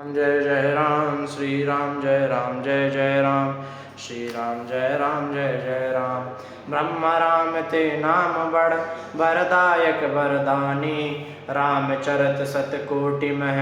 जय जय राम श्री राम जय राम जय जय राम श्री राम जय राम जय जय राम। ब्रह्म राम ते नाम बड़ वरदायक वरदानी, रामचरित सतकोटि मह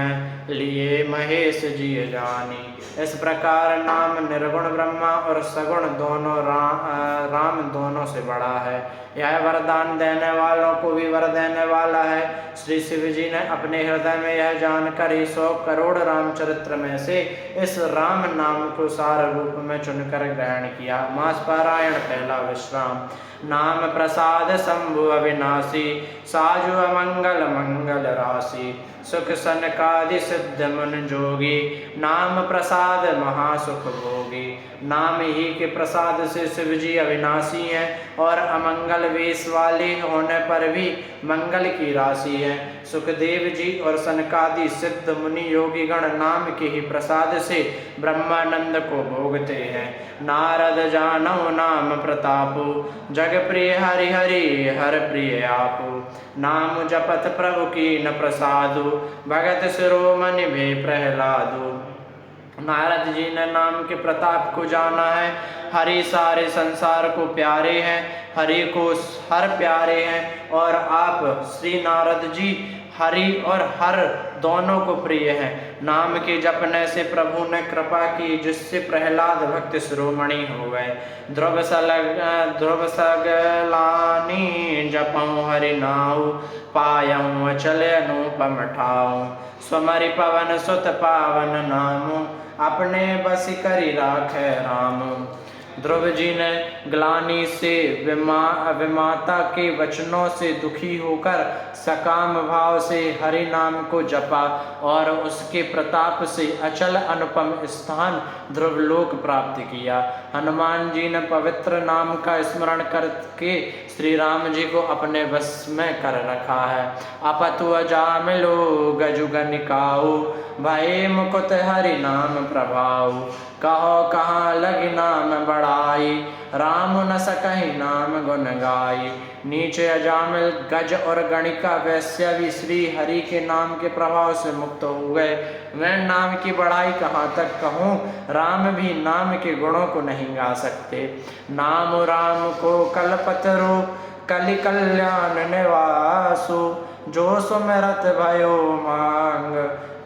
लिए महेश जी जानी। इस प्रकार नाम निर्गुण ब्रह्मा और सगुण दोनों राम दोनों से बड़ा है। यह वरदान देने वालों को भी वर देने वाला है। श्री शिव जी ने अपने हृदय में यह जानकर ही 100 करोड़ रामचरित्र में से इस राम नाम को सार रूप में चुनकर ग्रहण किया। मास पारायण पहला विश्राम। नाम प्रसाद शंभु अविनाशी, साजु अमंगल मंगल राशि। सुख सनकादि सिद्ध मन जोगी, नाम प्रसाद महासुख भोगी। नाम ही के प्रसाद से शिव जी अविनाशी हैं और अमंगल वेश वाले होने पर भी मंगल की राशि है। सुखदेव जी और सनकादि सिद्ध मुनि योगी गण नाम के ही प्रसाद से ब्रह्मानंद को भोगते हैं। नारद जानो नाम प्रतापो, जग प्रिय हरि हरि हर प्रिय आपो। नाम जपत प्रभु की न प्रसादो, भगत शिरोमणि भे प्रहलादो। नारद जी ने नाम के प्रताप को जाना है। हरि सारे संसार को प्यारे हैं, हरि को हर प्यारे हैं और आप श्री नारद जी हरि और हर दोनों को प्रिय हैं। नाम के जपने से प्रभु ने कृपा की, जिससे प्रहलाद भक्त शिरोमणि हो गए। ध्रुव सगलानी जपऊँ हरि नाऊ, पायऊँ अचल अनुपम ठाऊँ। स्वमरि पवन सुत पावन नामु, अपने बस करी राखे रामु। ध्रुव जी ने ग्लानि से विमाता के वचनों से दुखी होकर सकाम भाव से हरि नाम को जपा और उसके प्रताप से अचल अनुपम स्थान ध्रुवलोक प्राप्त किया। हनुमान जी ने पवित्र नाम का स्मरण करके श्री राम जी को अपने वश में कर रखा है। अपतु अजामिलो गजुगनिकाऊ, भय मुकुट हरि नाम प्रभाऊ। कहो कहाँ लगी नाम बड़ाई, राम न सकहि नाम गुण गाई। नीचे अजामिल गज और गणिका वैश्य भी श्री हरि के नाम के प्रभाव से मुक्त हो गए। मैं नाम की बढ़ाई कहाँ तक कहूँ, राम भी नाम के गुणों को नहीं गा सकते। नाम राम को कलपतरु, कलि कल्याण निवासु। जो सुमिरत भयो मांग,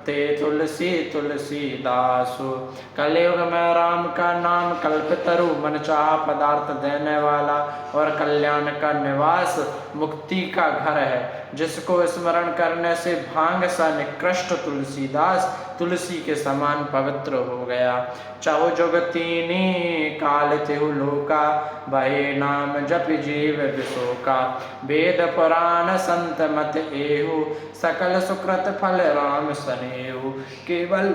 ते तुलसी तुलसीदासु। कलयुग में राम का नाम कल्पतरु, मन चाहा पदार्थ देने वाला और कल्याण का निवास, मुक्ति का घर है। जिसको स्मरण करने से भांग सा निकृष्ट तुलसीदास तुलसी के समान पवित्र हो गया। चाहो जुगतीनी काल तिहु लोका, बहे नाम जप जीव विशोका। वेद पुराण संत मत एहु, सकल सुकृत फल राम सनेहु। केवल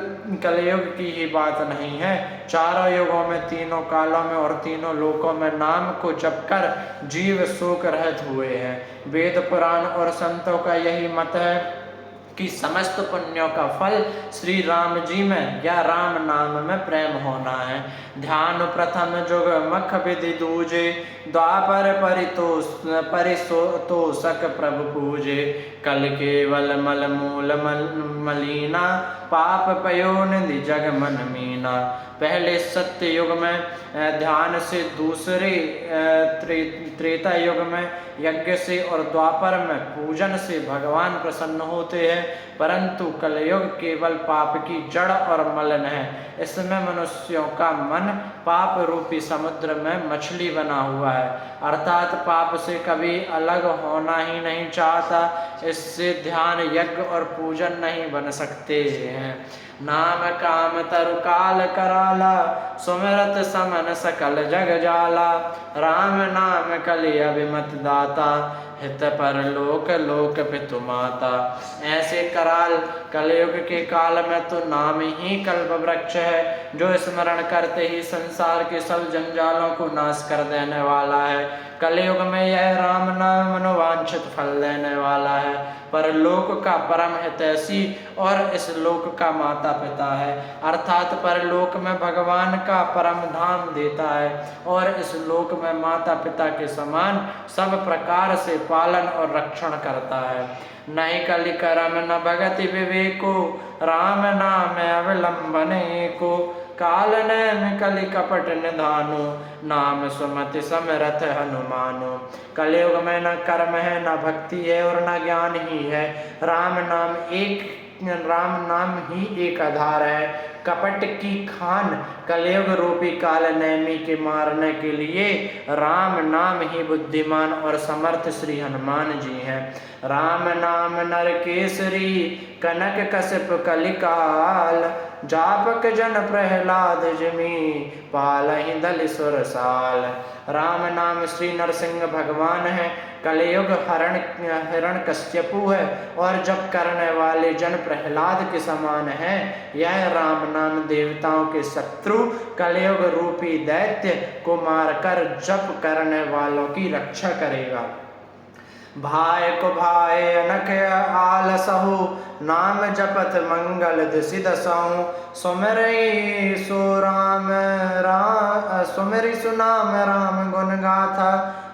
कलयुग की ही बात नहीं है, चारों युगों में, तीनों कालों में और तीनों लोकों में नाम को जप कर जीव शोक रहित हुए हैं। वेद पुराण और संतों का यही मत है कि समस्त पुण्यों का फल श्री राम जी में या राम नाम में प्रेम होना है। ध्यान प्रथम जुग मख विधि दूजे, द्वापर परितोषक प्रभु पूजे। कल केवल मल मूल मलीना, पाप पयो निधि जग मन मीना। पहले सत्य युग में ध्यान से, दूसरे त्रेता युग में यज्ञ से और द्वापर में पूजन से भगवान प्रसन्न होते हैं। परंतु कलयुग केवल पाप की जड़ और मलन है। इसमें मनुष्यों का मन पाप रूपी समुद्र में मछली बना हुआ है, अर्थात पाप से कभी अलग होना ही नहीं चाहता। इससे ध्यान, यज्ञ और पूजन नहीं बन सकते हैं। नाम काम तरु काल कराला, सुमिरत समन सकल जग जाला। राम नाम कलि अभिमत दाता, हित पर लोक लोक पितु माता। ऐसे कराल कलयुग के काल में तो नाम ही कल्प वृक्ष है, जो स्मरण करते ही संसार के सब जंजालों को नाश कर देने वाला है। कलयुग में यह राम नाम मनोवांछित फल देने वाला है, पर लोक का परम हितैषी और इस लोक का माता पिता है। अर्थात परलोक में भगवान का परम धाम देता है और इस लोक में माता पिता के समान सब प्रकार से पालन और रक्षण करता है। नहीं कलि करम न भगति विवेको, राम नाम अवलंबने को। काल नैन कलि कपट निधानो, नाम सुमति समरथ हनुमानो। कलयुग में न कर्म है न भक्ति है और न ज्ञान ही है, राम नाम ही एक आधार है। कपट की खान कलयुग रूपी काल नैमी के मारने के लिए राम नाम ही बुद्धिमान और समर्थ श्री हनुमान जी हैं। राम नाम नर केसरी, कनक कश्यप कलिकाल। जापक जन प्रहलाद जिमि, पालहि दल सुरसाल। राम नाम श्री नरसिंह भगवान है, कलयुग हिरण कश्यपु है और जप करने वाले जन प्रहलाद के समान है। यह राम नाम देवताओं के शत्रु कलयुग रूपी दैत्य को मारकर जप करने वालों की रक्षा करेगा। भाय को भाय अनख आलसहु, नाम जपत मंगल दिसि दसहु। सुमिरई सुनाम राम गुण गाथा,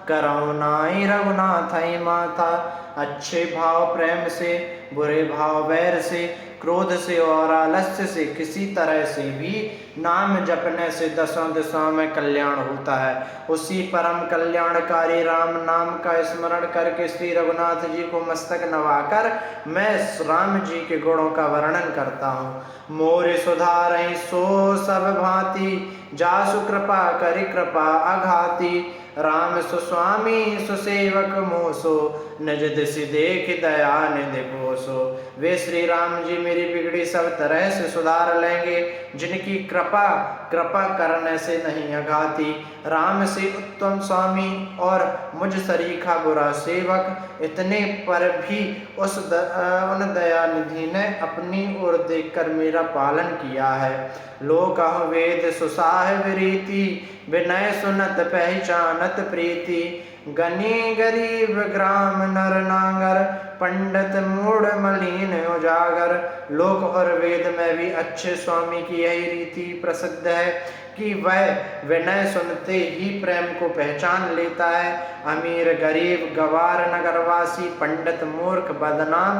करौ नाई रघुनाथई माथा। अच्छे भाव प्रेम से, बुरे भाव वैर से, क्रोध से और आलस्य से किसी तरह से भी नाम जपने से दसों दिशाओं में कल्याण होता है। उसी परम कल्याणकारी राम नाम का स्मरण करके श्री रघुनाथ जी को मस्तक नवाकर मैं राम जी के गुणों का वर्णन करता हूँ। मोर सुधारहि सो सब भांति, जासु कृपा करि कृपा अघाती। राम सुस्वामी सुसेवक मोसो, निज दिसि देख दया निधि पोसो। वे श्री राम जी मेरी बिगड़ी सब तरह से सुधार लेंगे, जिनकी कृपा करने से नहीं अघाती। राम से उत्तम स्वामी और मुझ सरीखा बुरा सेवक, इतने पर भी उन दयानिधि ने अपनी ओर देखकर मेरा पालन किया है। लोक वेद सुसाहिब रीति, विनय सुनत पहचानत प्रीति। गनी गरीब ग्राम नर नागर, पंडित मूढ़ मलिन उजागर। लोक और वेद में भी अच्छे स्वामी की यही रीति प्रसिद्ध है कि वह विनय सुनते ही प्रेम को पहचान लेता है। अमीर गरीब गवार नगरवासी, पंडित मूर्ख बदनाम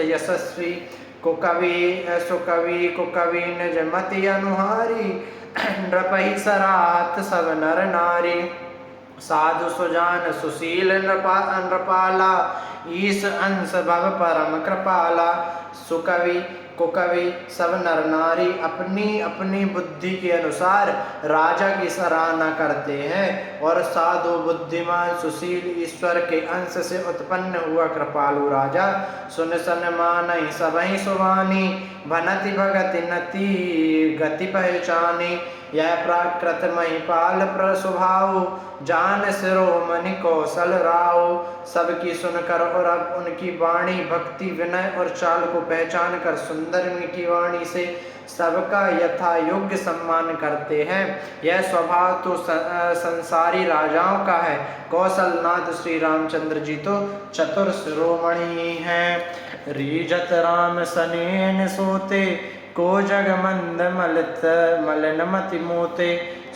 यशस्वी, सुकवि कुकवि निज मति अनुहारी। नृपहि सराहत सब नर नारी, साधु सुजान सुशील नृपाला। ईश अंश भव परम कृपाला। सुकवि कुकवि सब नर नारी अपनी अपनी बुद्धि के अनुसार राजा की सराहना करते हैं, और साधु बुद्धिमान सुशील ईश्वर के अंश से उत्पन्न हुआ कृपालु राजा सुन सन मानहि सबहि सुवानी। भनति भगति नति गति पहचानी। यह प्राकृत महिपाल प्रस्वभाव, जान शिरोमणि कौशल राव। सबकी सुनकर और अब उनकी वाणी भक्ति विनय और चाल को पहचान कर सुंदर मीठी वाणी से सबका यथा योग्य सम्मान करते हैं। यह स्वभाव तो संसारी राजाओं का है। कौशलनाथ श्री रामचंद्र जी तो चतुर शिरोमणि हैं। रीजत राम सनेन सोते, को जग मंद मलिन मति मोते।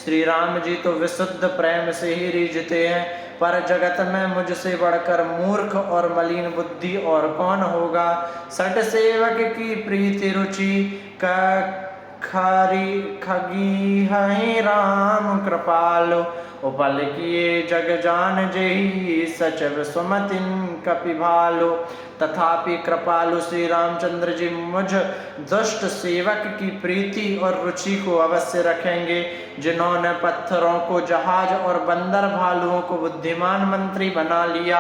श्री राम जी तो विशुद्ध प्रेम से ही रीझते हैं, पर जगत में मुझसे बढ़कर मूर्ख और मलिन बुद्धि और कौन होगा। सट सेवक की प्रीति रुचि, खगी है राम कृपालो। उपल किए जग जान जेहि, सचव सुमतिन कपि भालो। तथापि कृपालु श्री रामचंद्र जी मुझ दुष्ट सेवक की प्रीति और रुचि को अवश्य रखेंगे, जिन्होंने पत्थरों को जहाज और बंदर भालुओं को बुद्धिमान मंत्री बना लिया।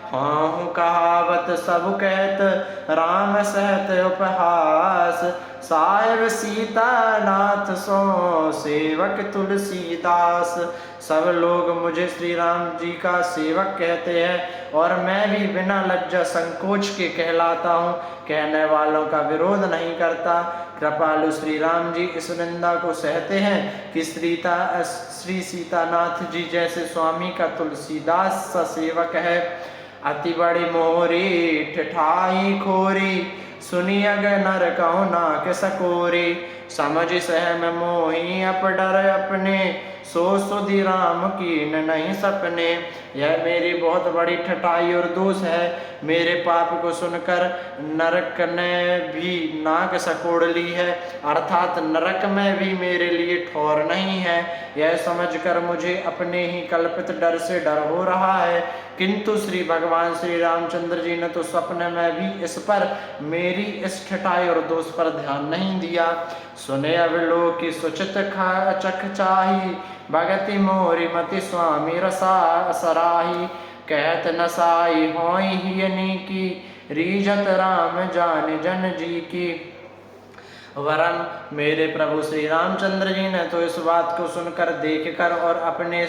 हाँ कहावत सब कहत, राम सहत उपहास। साहेब सीता नाथ सो, सेवक तुलसीदास। सब लोग मुझे श्री राम जी का सेवक कहते हैं, और मैं भी बिना लज्जा संकोच के कहलाता हूँ। कहने वालों का विरोध नहीं करता। कृपालु श्री राम जी इस निंदा को सहते हैं कि श्री सीतानाथ जी जैसे स्वामी का तुलसीदास सा सेवक है। अति बड़ी मोहरी ठिठाई खोरी, सुनी अग नर कहो नाक सकोरी। समझ सहम मोही अप डर अपने, सो सुधि राम कीन नहीं सपने। यह मेरी बहुत बड़ी ठठाई और दोष है। मेरे पाप को सुनकर नरक ने भी नाक सकोड़ ली है, अर्थात नरक में भी मेरे लिए ठौर नहीं है। यह समझकर मुझे अपने ही कल्पित डर से डर हो रहा है, किंतु श्री भगवान श्री रामचंद्र जी ने तो स्वप्न में भी इस पर, मेरी इस ठठाई और दोष पर ध्यान नहीं दिया। सुने अवलोकि सुचित चखचाही, भगति मोरी मति स्वामी रसा सराही। कहत नसाई होई हियनी की, रीझत राम जान जन जी की। वरन मेरे प्रभु श्री रामचंद्र जी ने तो इस बात को सुनकर, देखकर और अपने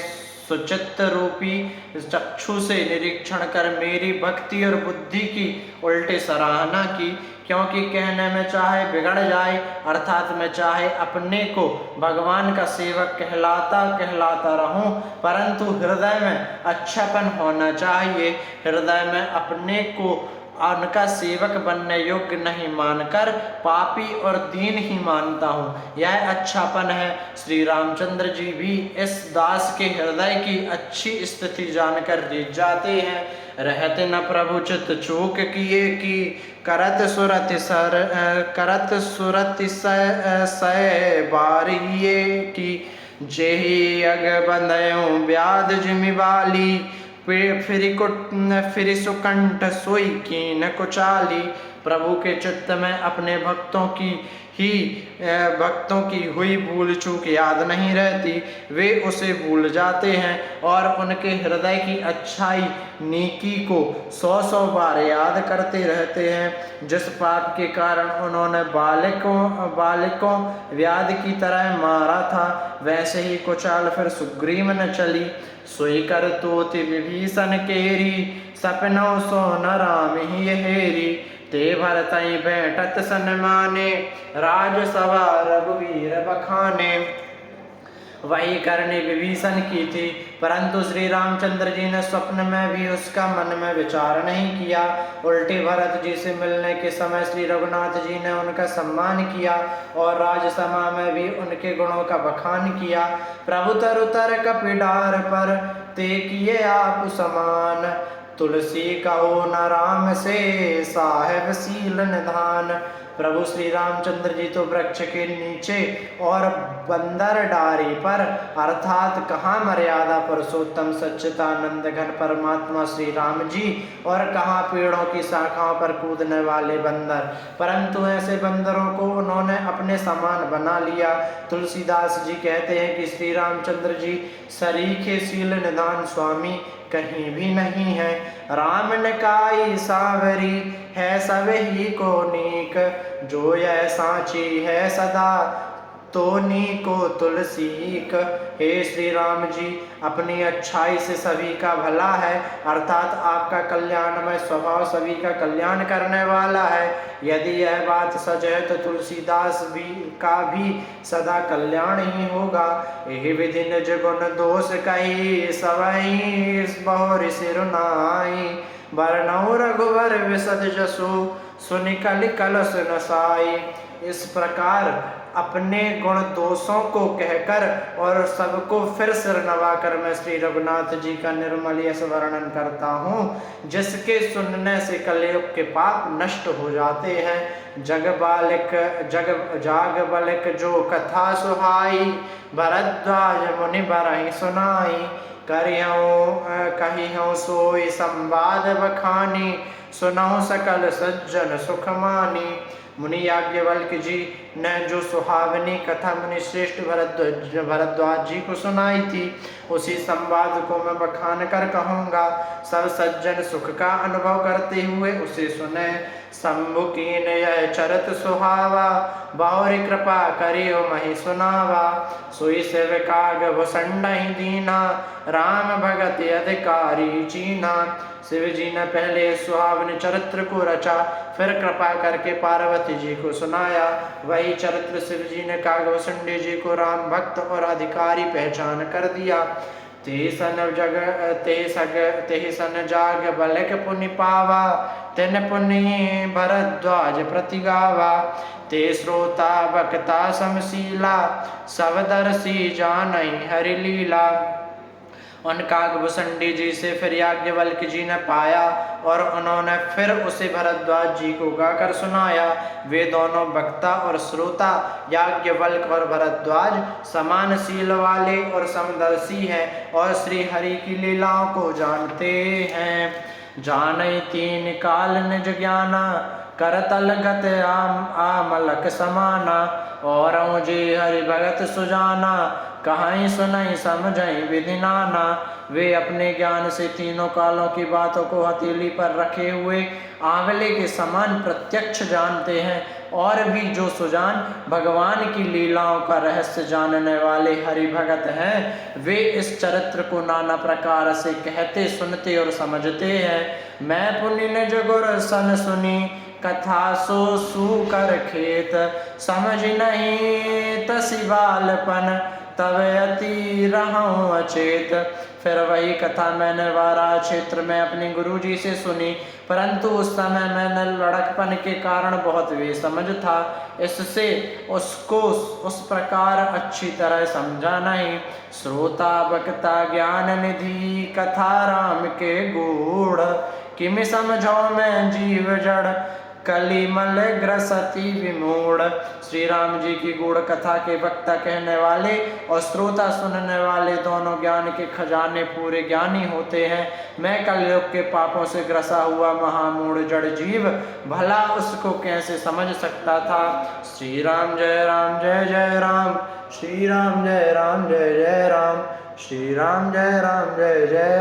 सुचित्त रूपी चक्षु से निरीक्षण कर मेरी भक्ति और बुद्धि की उल्टे सराहना की, क्योंकि कहने में चाहे बिगड़ जाए, अर्थात मैं चाहे अपने को भगवान का सेवक कहलाता रहूं, परंतु हृदय में अच्छापन होना चाहिए। हृदय में अपने को उनका सेवक बनने योग्य नहीं मानकर पापी और दीन ही मानता हूँ, यह अच्छापन है। श्री रामचंद्र जी भी इस दास के हृदय की अच्छी स्थिति जानकर रीझ जाते हैं। रहते न प्रभु चित चूक किए की, करत सुरत सय बारिये की। जेहि अग बंधयों व्याध जिमि बाली, फिर सुकंठ सोई कीन कुचाली। प्रभु के चित्त में अपने भक्तों की हुई भूल चूक याद नहीं रहती, वे उसे भूल जाते हैं और उनके हृदय की अच्छाई नेकी को 100 बार याद करते रहते हैं। जिस पाप के कारण उन्होंने बालिकों व्याध की तरह मारा था, वैसे ही कुचाल फिर सुग्रीव न चली। सोई कर तोति विभीषण केरी, सपनों सो न राम ही हेरी। ते भरतई बैठत सन्माने, राजसभा रघुवीर बखाने। वही करनी विभीषण की थी, परंतु श्री रामचंद्र जी ने स्वप्न में भी उसका मन में विचार नहीं किया। उल्टे भरत जी से मिलने के समय श्री रघुनाथ जी ने उनका सम्मान किया और राजसभा में भी उनके गुणों का बखान किया। प्रभु तरुतर कपिडार पर, ते किए आप समान। तुलसी कहो न राम से, साहेब सील निधान। प्रभु श्री रामचंद्र जी तो वृक्ष के नीचे और बंदर डारी पर, अर्थात कहाँ मर्यादा पुरुषोत्तम सच्चिदानंद घन परमात्मा श्री राम जी, और कहाँ पेड़ों की शाखाओं पर कूदने वाले बंदर, परंतु ऐसे बंदरों को उन्होंने अपने समान बना लिया। तुलसीदास जी कहते हैं कि श्री रामचंद्र जी सरीखे सील निधान स्वामी कहीं भी नहीं है। राम ने काई सावरी, है सब ही को नीक। जो यह सांची है सदा, तो नीको तुलसीक। हे श्री राम जी, अपनी अच्छाई से सभी का भला है, अर्थात आपका कल्याणमय स्वभाव सभी का कल्याण करने वाला है। यदि यह बात सच है तो तुलसीदास का भी सदा कल्याण ही होगा। यही विधि निज गुण दोष कही, सवई बहुरि सिरुनाई। बरनौ रघुवर विशद जसु, सुनि कलि कलश नसाई। इस प्रकार अपने गुण दोषों को कहकर और सबको फिर सिर नवाकर मैं श्री रघुनाथ जी का निर्मल यश वर्णन करता हूँ, जिसके सुनने से कलयुग के पाप नष्ट हो जाते हैं। जाग बालिक जो कथा सुहाई, भरद्वाज मुनि बरहि सुनाई। कहिहूँ सोई संवाद बखानी, सुनहु सकल सज्जन सुख मानी। मुनि याज्ञवल्क्य जी ने जो सुहावनी कथा मुनि श्रेष्ठ भरद्वाज जी को सुनाई थी, उसी संवाद को मैं बखान कर कहूँगा। सब सज्जन सुख का अनुभव करते हुए उसे सुने। शंभु कीन यह चरत सुहावा, बहुरी कृपा करियो महि सुनावा। सोई सेवकाग भुसंडहि दीना, राम भगत अधिकारी चीना। शिव जी ने पहले सुहावने चरित्र को रचा, फिर कृपा करके पार्वती जी को सुनाया। वही चरित्र शिव जी ने कागभूषुंडी जी को राम भक्त और अधिकारी पहचान कर दिया। ते सन जाग बलक पुनि पावा, तिन पुनि भरद्वाज प्रति गावा। ते श्रोता बक्ता समशीला, सब दर्शी जानई हरि लीला। उन काकभूषणी जी से फिर याज्ञवल्क्य जी ने पाया और उन्होंने फिर उसे भरद्वाज जी को गाकर सुनाया। वे दोनों वक्ता और श्रोता याज्ञवल्क्य और भरद्वाज समानशील वाले और समदर्शी हैं और श्री हरि की लीलाओं को जानते हैं। जानई तीन काल निज ज्ञाना, करतल गत आमलक समाना। और जे हरि भगत सुजाना, कहाई सुनाई समझई विधि नाना। वे अपने ज्ञान से तीनों कालों की बातों को हथेली पर रखे हुए आंवले के समान प्रत्यक्ष जानते हैं। और भी जो सुजान भगवान की लीलाओं का रहस्य जानने वाले हरि भगत हैं, वे इस चरित्र को नाना प्रकार से कहते सुनते और समझते हैं। मैं पुनि निज गुर सन सुनी, कथा सो सूकर खेत। समझ नहीं तसी बालपन, तब अति रहूं अचेत। फिर वही कथा मैंने वाराह क्षेत्र में अपने गुरु जी से सुनी, परंतु उस समय मैंने लड़कपन के कारण बहुत बेसमझ था, इससे उसको उस प्रकार अच्छी तरह समझा नहीं। श्रोता बक्ता ज्ञान निधि, कथा राम के गूढ़। किम समझो मैं जीव जड़, कलिमल ग्रसती विमूढ़। श्री राम जी की गूढ़ कथा के वक्ता कहने वाले और श्रोता सुनने वाले दोनों ज्ञान के खजाने पूरे ज्ञानी होते हैं। मैं कलयुग के पापों से ग्रसा हुआ महामूढ़ जड़ जीव भला उसको कैसे समझ सकता था। श्री राम जय राम, श्री राम जय राम जय जय राम, श्री राम जय जय